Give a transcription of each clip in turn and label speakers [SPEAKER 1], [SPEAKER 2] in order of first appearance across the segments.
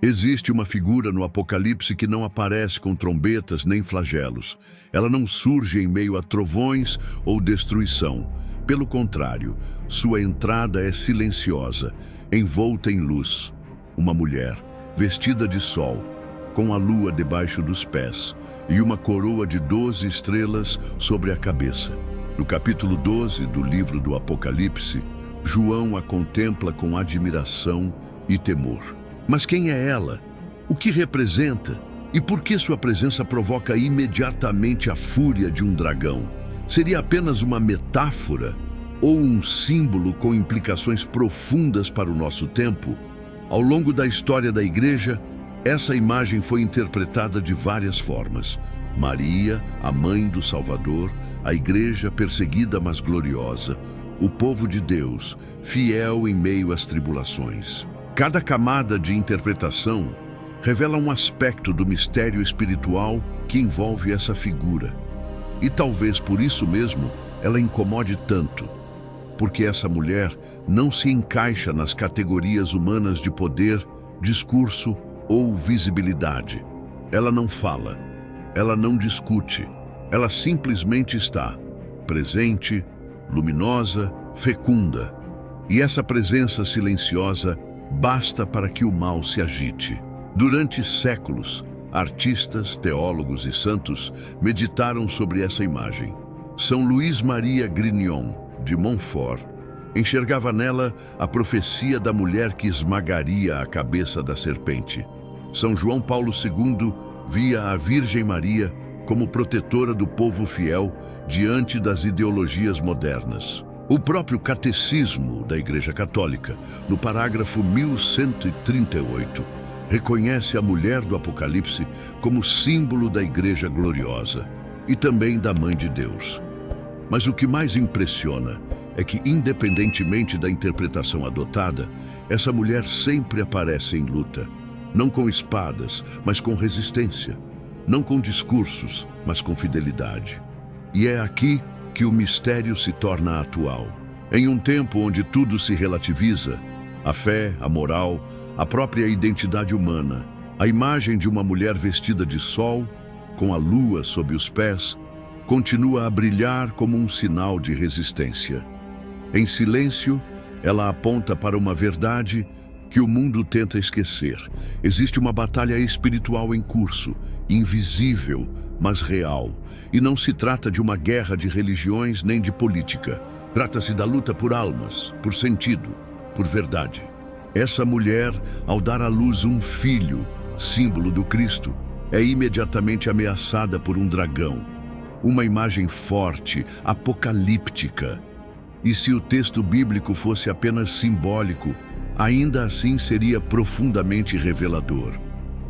[SPEAKER 1] Existe uma figura no Apocalipse que não aparece com trombetas nem flagelos. Ela não surge em meio a trovões ou destruição. Pelo contrário, sua entrada é silenciosa, envolta em luz. Uma mulher, vestida de sol, com a lua debaixo dos pés e uma coroa de 12 estrelas sobre a cabeça. No capítulo 12 do livro do Apocalipse, João a contempla com admiração e temor. Mas quem é ela? O que representa? E por que sua presença provoca imediatamente a fúria de um dragão? Seria apenas uma metáfora ou um símbolo com implicações profundas para o nosso tempo? Ao longo da história da Igreja, essa imagem foi interpretada de várias formas. Maria, a mãe do Salvador, a Igreja perseguida mas gloriosa, o povo de Deus, fiel em meio às tribulações. Cada camada de interpretação revela um aspecto do mistério espiritual que envolve essa figura. E talvez por isso mesmo ela incomode tanto, porque essa mulher não se encaixa nas categorias humanas de poder, discurso ou visibilidade. Ela não fala, ela não discute, ela simplesmente está, presente, luminosa, fecunda. E essa presença silenciosa basta para que o mal se agite. Durante séculos, artistas, teólogos e santos meditaram sobre essa imagem. São Luís Maria Grignon, de Montfort, enxergava nela a profecia da mulher que esmagaria a cabeça da serpente. São João Paulo II via a Virgem Maria como protetora do povo fiel diante das ideologias modernas. O próprio Catecismo da Igreja Católica, no parágrafo 1138, reconhece a mulher do Apocalipse como símbolo da Igreja gloriosa e também da Mãe de Deus. Mas o que mais impressiona é que, independentemente da interpretação adotada, essa mulher sempre aparece em luta, não com espadas, mas com resistência, não com discursos, mas com fidelidade. E é aqui que o mistério se torna atual. Em um tempo onde tudo se relativiza, a fé, a moral, a própria identidade humana, a imagem de uma mulher vestida de sol, com a lua sob os pés, continua a brilhar como um sinal de resistência. Em silêncio, ela aponta para uma verdade que o mundo tenta esquecer. Existe uma batalha espiritual em curso, invisível, mas real. E não se trata de uma guerra de religiões nem de política. Trata-se da luta por almas, por sentido, por verdade. Essa mulher, ao dar à luz um filho, símbolo do Cristo, é imediatamente ameaçada por um dragão. Uma imagem forte, apocalíptica. E se o texto bíblico fosse apenas simbólico, ainda assim seria profundamente revelador.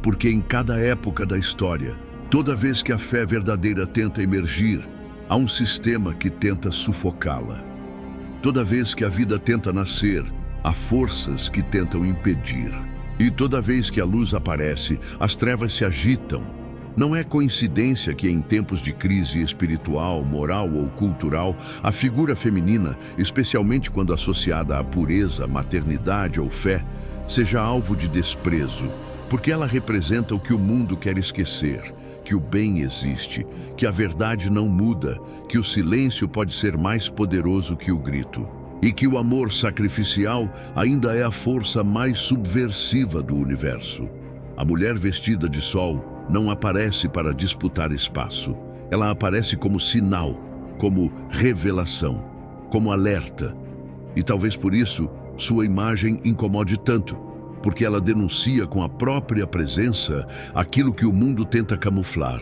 [SPEAKER 1] Porque em cada época da história, toda vez que a fé verdadeira tenta emergir, há um sistema que tenta sufocá-la. Toda vez que a vida tenta nascer, há forças que tentam impedir. E toda vez que a luz aparece, as trevas se agitam. Não é coincidência que em tempos de crise espiritual, moral ou cultural, a figura feminina, especialmente quando associada à pureza, maternidade ou fé, seja alvo de desprezo, porque ela representa o que o mundo quer esquecer, que o bem existe, que a verdade não muda, que o silêncio pode ser mais poderoso que o grito, e que o amor sacrificial ainda é a força mais subversiva do universo. A mulher vestida de sol não aparece para disputar espaço. Ela aparece como sinal, como revelação, como alerta. E talvez por isso sua imagem incomode tanto, porque ela denuncia com a própria presença aquilo que o mundo tenta camuflar,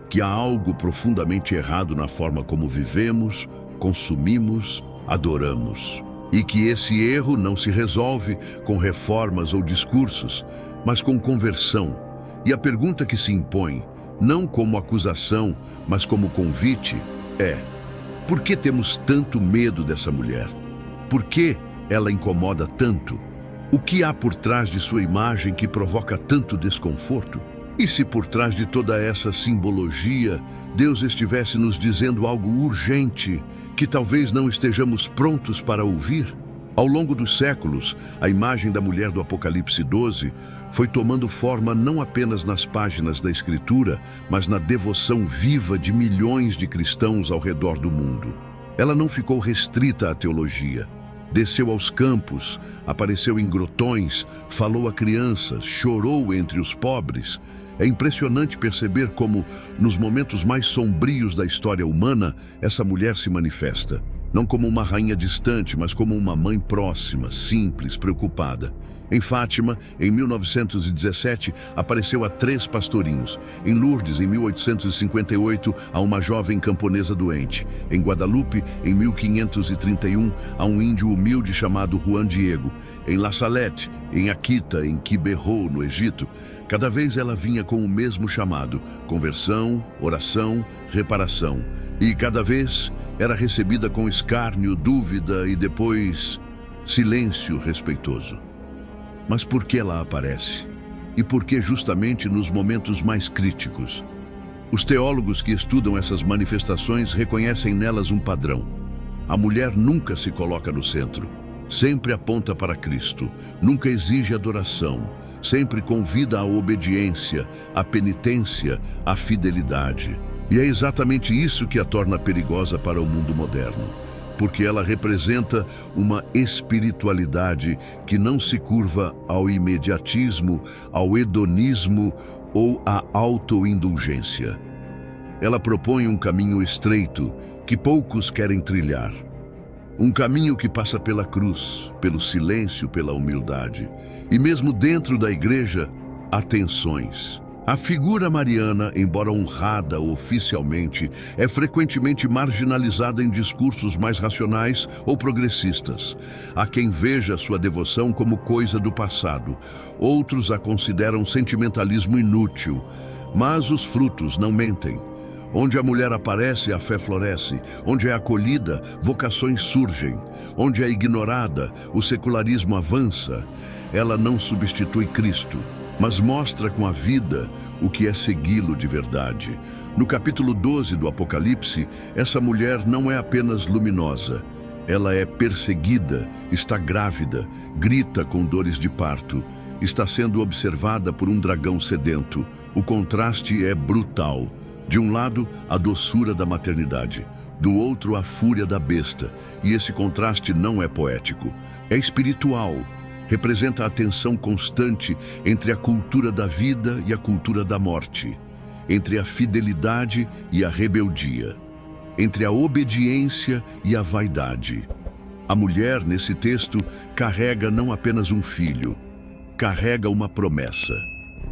[SPEAKER 1] que há algo profundamente errado na forma como vivemos, consumimos, adoramos. E que esse erro não se resolve com reformas ou discursos, mas com conversão. E a pergunta que se impõe, não como acusação, mas como convite, é: por que temos tanto medo dessa mulher? Por que ela incomoda tanto? O que há por trás de sua imagem que provoca tanto desconforto? E se por trás de toda essa simbologia, Deus estivesse nos dizendo algo urgente, que talvez não estejamos prontos para ouvir? Ao longo dos séculos, a imagem da mulher do Apocalipse 12 foi tomando forma não apenas nas páginas da Escritura, mas na devoção viva de milhões de cristãos ao redor do mundo. Ela não ficou restrita à teologia. Desceu aos campos, apareceu em grotões, falou a crianças, chorou entre os pobres. É impressionante perceber como, nos momentos mais sombrios da história humana, essa mulher se manifesta. Não como uma rainha distante, mas como uma mãe próxima, simples, preocupada. Em Fátima, em 1917, apareceu a 3 pastorinhos. Em Lourdes, em 1858, a uma jovem camponesa doente. Em Guadalupe, em 1531, a um índio humilde chamado Juan Diego. Em La Salette, em Akita, em Quiberon, no Egito, cada vez ela vinha com o mesmo chamado: conversão, oração, reparação. E cada vez era recebida com escárnio, dúvida e depois silêncio respeitoso. Mas por que ela aparece? E por que justamente nos momentos mais críticos? Os teólogos que estudam essas manifestações reconhecem nelas um padrão. A mulher nunca se coloca no centro, sempre aponta para Cristo, nunca exige adoração, sempre convida à obediência, à penitência, à fidelidade. E é exatamente isso que a torna perigosa para o mundo moderno, porque ela representa uma espiritualidade que não se curva ao imediatismo, ao hedonismo ou à autoindulgência. Ela propõe um caminho estreito que poucos querem trilhar. Um caminho que passa pela cruz, pelo silêncio, pela humildade. E mesmo dentro da igreja, há tensões. A figura mariana, embora honrada oficialmente, é frequentemente marginalizada em discursos mais racionais ou progressistas. Há quem veja sua devoção como coisa do passado. Outros a consideram sentimentalismo inútil. Mas os frutos não mentem. Onde a mulher aparece, a fé floresce. Onde é acolhida, vocações surgem. Onde é ignorada, o secularismo avança. Ela não substitui Cristo, mas mostra com a vida o que é segui-lo de verdade. No capítulo 12 do Apocalipse, essa mulher não é apenas luminosa. Ela é perseguida, está grávida, grita com dores de parto, está sendo observada por um dragão sedento. O contraste é brutal. De um lado, a doçura da maternidade. Do outro, a fúria da besta. E esse contraste não é poético, é espiritual. Representa a tensão constante entre a cultura da vida e a cultura da morte, entre a fidelidade e a rebeldia, entre a obediência e a vaidade. A mulher, nesse texto, carrega não apenas um filho, carrega uma promessa.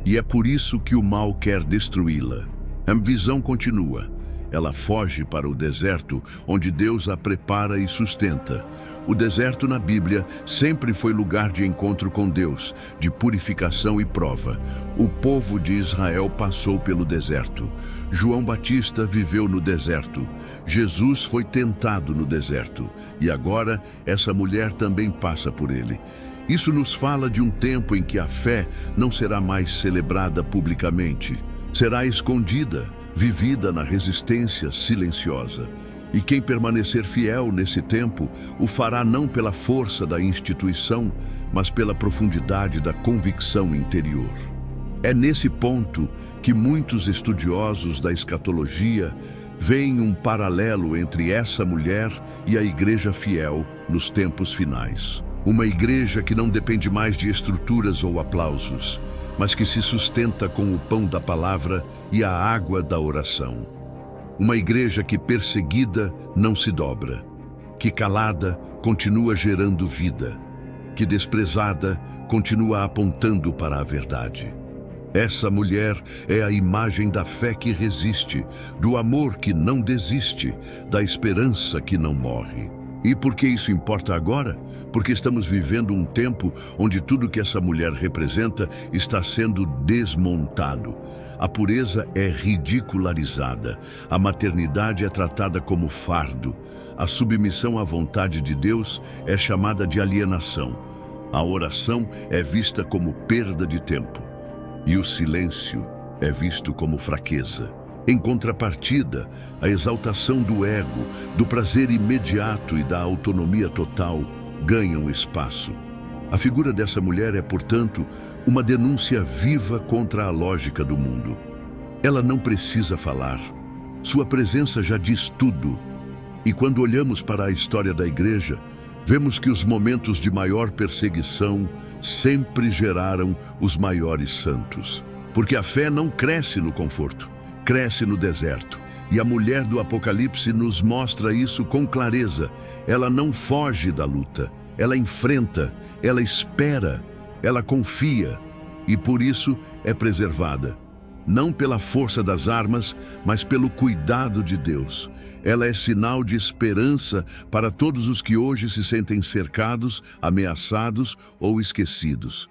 [SPEAKER 1] E é por isso que o mal quer destruí-la. A visão continua. Ela foge para o deserto, onde Deus a prepara e sustenta. O deserto na Bíblia sempre foi lugar de encontro com Deus, de purificação e prova. O povo de Israel passou pelo deserto. João Batista viveu no deserto. Jesus foi tentado no deserto. E agora, essa mulher também passa por ele. Isso nos fala de um tempo em que a fé não será mais celebrada publicamente. Será escondida, vivida na resistência silenciosa. E quem permanecer fiel nesse tempo, o fará não pela força da instituição, mas pela profundidade da convicção interior. É nesse ponto que muitos estudiosos da escatologia veem um paralelo entre essa mulher e a igreja fiel nos tempos finais. Uma igreja que não depende mais de estruturas ou aplausos, mas que se sustenta com o pão da palavra e a água da oração. Uma igreja que perseguida não se dobra, que calada continua gerando vida, que desprezada continua apontando para a verdade. Essa mulher é a imagem da fé que resiste, do amor que não desiste, da esperança que não morre. E por que isso importa agora? Porque estamos vivendo um tempo onde tudo que essa mulher representa está sendo desmontado. A pureza é ridicularizada, a maternidade é tratada como fardo, a submissão à vontade de Deus é chamada de alienação, a oração é vista como perda de tempo e o silêncio é visto como fraqueza. Em contrapartida, a exaltação do ego, do prazer imediato e da autonomia total ganham espaço. A figura dessa mulher é, portanto, uma denúncia viva contra a lógica do mundo. Ela não precisa falar. Sua presença já diz tudo. E quando olhamos para a história da Igreja, vemos que os momentos de maior perseguição sempre geraram os maiores santos. Porque a fé não cresce no conforto, cresce no deserto. E a mulher do Apocalipse nos mostra isso com clareza. Ela não foge da luta, ela enfrenta, ela espera, ela confia e por isso é preservada. Não pela força das armas, mas pelo cuidado de Deus. Ela é sinal de esperança para todos os que hoje se sentem cercados, ameaçados ou esquecidos.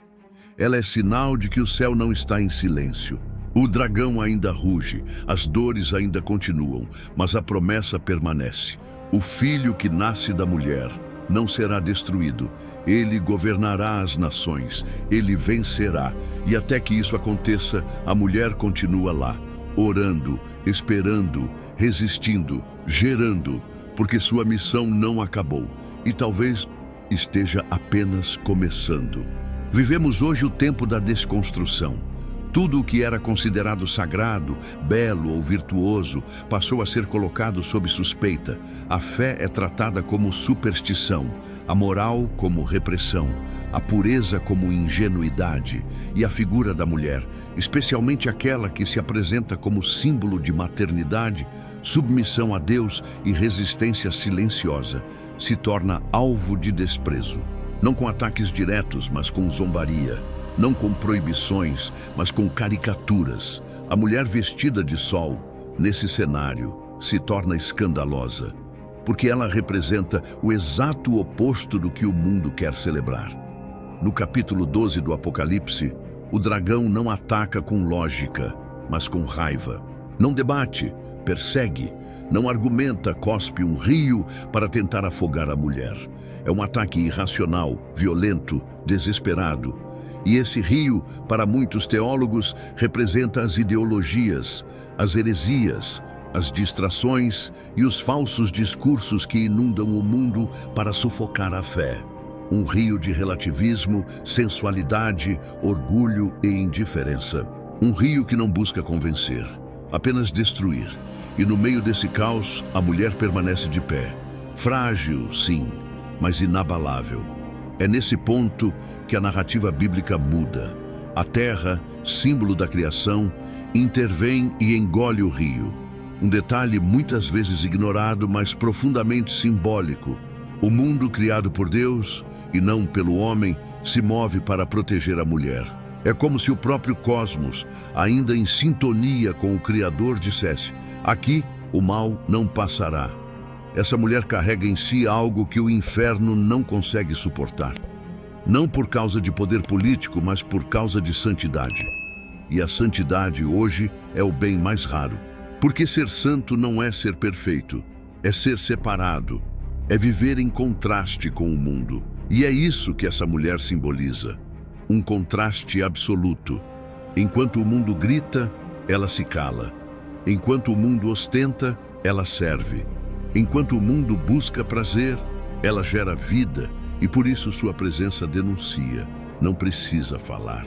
[SPEAKER 1] Ela é sinal de que o céu não está em silêncio. O dragão ainda ruge, as dores ainda continuam, mas a promessa permanece. O filho que nasce da mulher não será destruído. Ele governará as nações, ele vencerá. E até que isso aconteça, a mulher continua lá, orando, esperando, resistindo, gerando, porque sua missão não acabou e talvez esteja apenas começando. Vivemos hoje o tempo da desconstrução. Tudo o que era considerado sagrado, belo ou virtuoso passou a ser colocado sob suspeita. A fé é tratada como superstição, a moral como repressão, a pureza como ingenuidade e a figura da mulher, especialmente aquela que se apresenta como símbolo de maternidade, submissão a Deus e resistência silenciosa, se torna alvo de desprezo. Não com ataques diretos, mas com zombaria. Não com proibições, mas com caricaturas. A mulher vestida de sol, nesse cenário, se torna escandalosa, porque ela representa o exato oposto do que o mundo quer celebrar. No capítulo 12 do Apocalipse, o dragão não ataca com lógica, mas com raiva. Não debate, persegue, não argumenta, cospe um rio para tentar afogar a mulher. É um ataque irracional, violento, desesperado. E esse rio, para muitos teólogos, representa as ideologias, as heresias, as distrações e os falsos discursos que inundam o mundo para sufocar a fé. Um rio de relativismo, sensualidade, orgulho e indiferença. Um rio que não busca convencer, apenas destruir. E no meio desse caos, a mulher permanece de pé. Frágil, sim, mas inabalável. É nesse ponto que a narrativa bíblica muda. A terra, símbolo da criação, intervém e engole o rio. Um detalhe muitas vezes ignorado, mas profundamente simbólico. O mundo criado por Deus, e não pelo homem, se move para proteger a mulher. É como se o próprio cosmos, ainda em sintonia com o Criador, dissesse: aqui o mal não passará. Essa mulher carrega em si algo que o inferno não consegue suportar. Não por causa de poder político, mas por causa de santidade. E a santidade hoje é o bem mais raro. Porque ser santo não é ser perfeito, é ser separado, é viver em contraste com o mundo. E é isso que essa mulher simboliza. Um contraste absoluto. Enquanto o mundo grita, ela se cala. Enquanto o mundo ostenta, ela serve. Enquanto o mundo busca prazer, ela gera vida. E por isso sua presença denuncia, não precisa falar,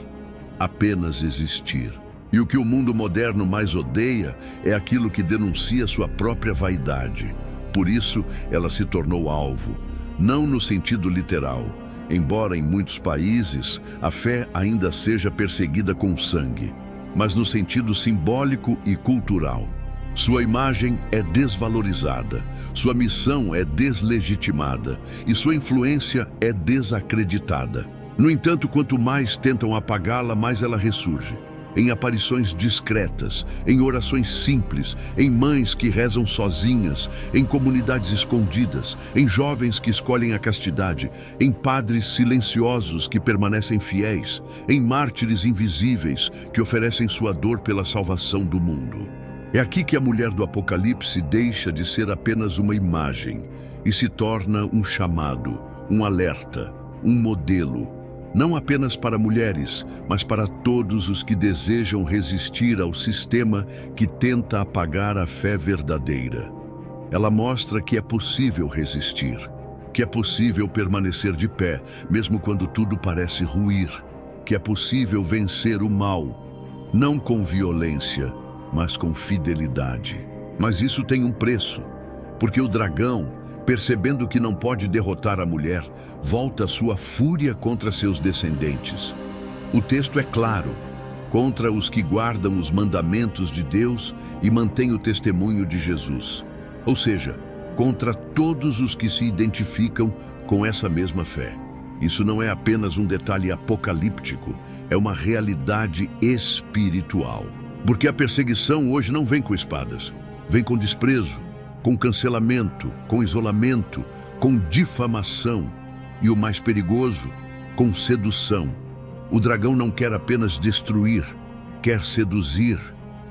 [SPEAKER 1] apenas existir. E o que o mundo moderno mais odeia é aquilo que denuncia sua própria vaidade. Por isso, ela se tornou alvo, não no sentido literal, embora em muitos países a fé ainda seja perseguida com sangue, mas no sentido simbólico e cultural. Sua imagem é desvalorizada, sua missão é deslegitimada e sua influência é desacreditada. No entanto, quanto mais tentam apagá-la, mais ela ressurge. Em aparições discretas, em orações simples, em mães que rezam sozinhas, em comunidades escondidas, em jovens que escolhem a castidade, em padres silenciosos que permanecem fiéis, em mártires invisíveis que oferecem sua dor pela salvação do mundo. É aqui que a mulher do Apocalipse deixa de ser apenas uma imagem e se torna um chamado, um alerta, um modelo, não apenas para mulheres, mas para todos os que desejam resistir ao sistema que tenta apagar a fé verdadeira. Ela mostra que é possível resistir, que é possível permanecer de pé, mesmo quando tudo parece ruir, que é possível vencer o mal, não com violência, mas com fidelidade. Mas isso tem um preço, porque o dragão, percebendo que não pode derrotar a mulher, volta sua fúria contra seus descendentes. O texto é claro: contra os que guardam os mandamentos de Deus e mantêm o testemunho de Jesus. Ou seja, contra todos os que se identificam com essa mesma fé. Isso não é apenas um detalhe apocalíptico, é uma realidade espiritual. Porque a perseguição hoje não vem com espadas, vem com desprezo, com cancelamento, com isolamento, com difamação e, o mais perigoso, com sedução. O dragão não quer apenas destruir, quer seduzir,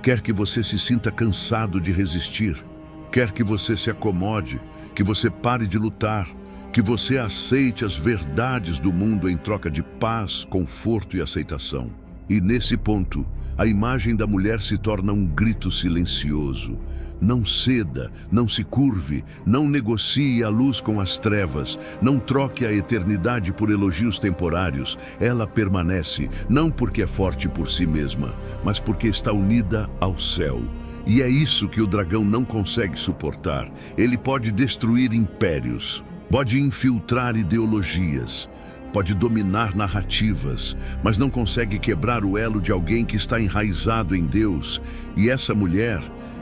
[SPEAKER 1] quer que você se sinta cansado de resistir, quer que você se acomode, que você pare de lutar, que você aceite as verdades do mundo em troca de paz, conforto e aceitação. E nesse ponto, a imagem da mulher se torna um grito silencioso. Não ceda, não se curve, não negocie a luz com as trevas, não troque a eternidade por elogios temporários. Ela permanece, não porque é forte por si mesma, mas porque está unida ao céu. E é isso que o dragão não consegue suportar. Ele pode destruir impérios, pode infiltrar ideologias, pode dominar narrativas, mas não consegue quebrar o elo de alguém que está enraizado em Deus. E essa mulher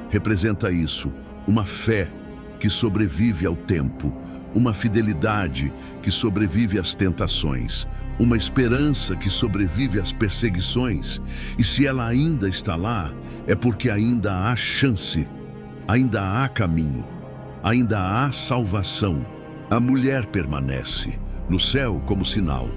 [SPEAKER 1] representa isso, uma fé que sobrevive ao tempo, uma fidelidade que sobrevive às tentações, uma esperança que sobrevive às perseguições. E se ela ainda está lá, é porque ainda há chance, ainda há caminho, ainda há salvação. A mulher permanece, no céu como sinal,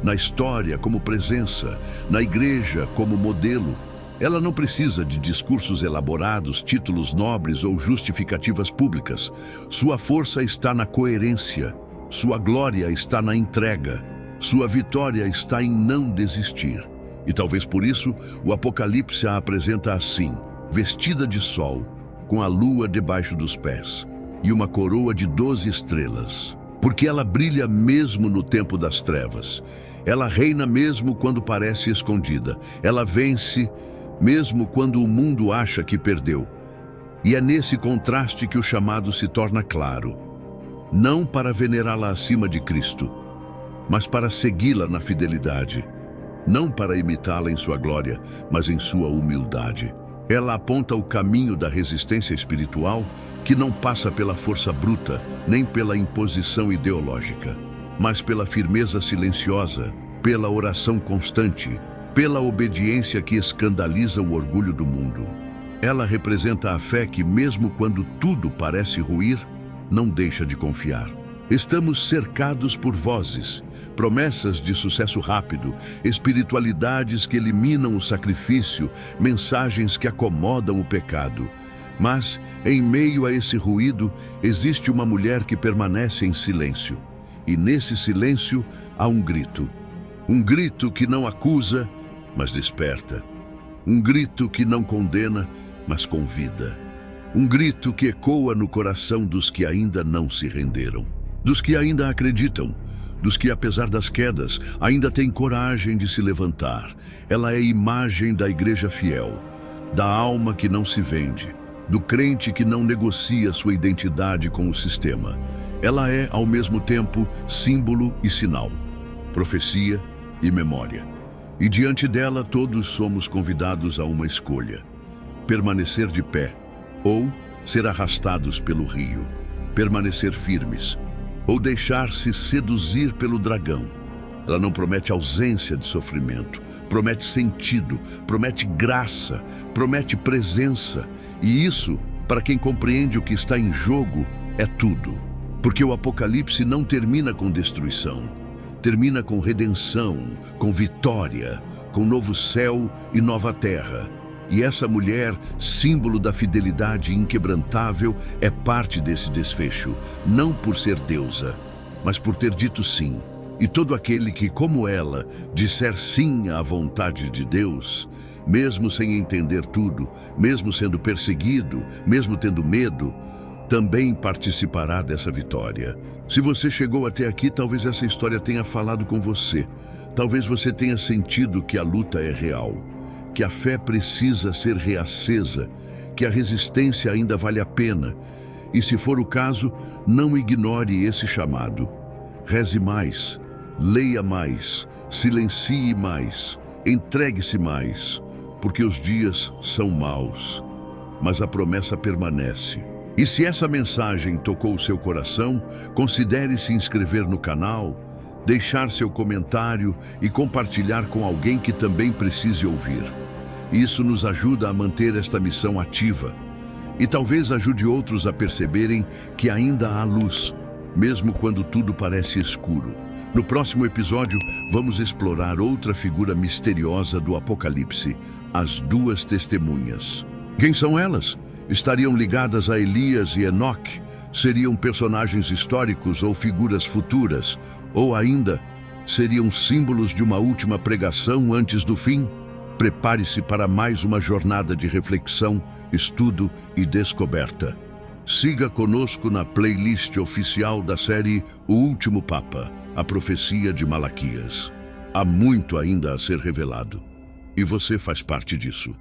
[SPEAKER 1] na história como presença, na igreja como modelo. Ela não precisa de discursos elaborados, títulos nobres ou justificativas públicas. Sua força está na coerência, sua glória está na entrega, sua vitória está em não desistir. E talvez por isso o Apocalipse a apresenta assim, vestida de sol, com a lua debaixo dos pés, e uma coroa de 12 estrelas. Porque ela brilha mesmo no tempo das trevas. Ela reina mesmo quando parece escondida. Ela vence mesmo quando o mundo acha que perdeu. E é nesse contraste que o chamado se torna claro. Não para venerá-la acima de Cristo, mas para segui-la na fidelidade. Não para imitá-la em sua glória, mas em sua humildade. Ela aponta o caminho da resistência espiritual que não passa pela força bruta, nem pela imposição ideológica, mas pela firmeza silenciosa, pela oração constante, pela obediência que escandaliza o orgulho do mundo. Ela representa a fé que, mesmo quando tudo parece ruir, não deixa de confiar. Estamos cercados por vozes, promessas de sucesso rápido, espiritualidades que eliminam o sacrifício, mensagens que acomodam o pecado. Mas, em meio a esse ruído, existe uma mulher que permanece em silêncio. E nesse silêncio há um grito. Um grito que não acusa, mas desperta. Um grito que não condena, mas convida. Um grito que ecoa no coração dos que ainda não se renderam. Dos que ainda acreditam. Dos que, apesar das quedas, ainda têm coragem de se levantar. Ela é a imagem da igreja fiel, da alma que não se vende, do crente que não negocia sua identidade com o sistema. Ela é, ao mesmo tempo, símbolo e sinal, profecia e memória. E diante dela todos somos convidados a uma escolha: permanecer de pé ou ser arrastados pelo rio, permanecer firmes ou deixar-se seduzir pelo dragão. Ela não promete ausência de sofrimento, promete sentido, promete graça, promete presença. E isso, para quem compreende o que está em jogo, é tudo. Porque o Apocalipse não termina com destruição. Termina com redenção, com vitória, com novo céu e nova terra. E essa mulher, símbolo da fidelidade inquebrantável, é parte desse desfecho, não por ser deusa, mas por ter dito sim. E todo aquele que, como ela, disser sim à vontade de Deus, mesmo sem entender tudo, mesmo sendo perseguido, mesmo tendo medo, também participará dessa vitória. Se você chegou até aqui, talvez essa história tenha falado com você. Talvez você tenha sentido que a luta é real, que a fé precisa ser reacesa, que a resistência ainda vale a pena. E se for o caso, não ignore esse chamado. Reze mais, leia mais, silencie mais, entregue-se mais, porque os dias são maus, mas a promessa permanece. E se essa mensagem tocou o seu coração, considere se inscrever no canal, deixar seu comentário e compartilhar com alguém que também precise ouvir. Isso nos ajuda a manter esta missão ativa e talvez ajude outros a perceberem que ainda há luz, mesmo quando tudo parece escuro. No próximo episódio, vamos explorar outra figura misteriosa do Apocalipse, as duas testemunhas. Quem são elas? Estariam ligadas a Elias e Enoque? Seriam personagens históricos ou figuras futuras? Ou ainda, seriam símbolos de uma última pregação antes do fim? Prepare-se para mais uma jornada de reflexão, estudo e descoberta. Siga conosco na playlist oficial da série O Último Papa, a profecia de Malaquias. Há muito ainda a ser revelado, e você faz parte disso.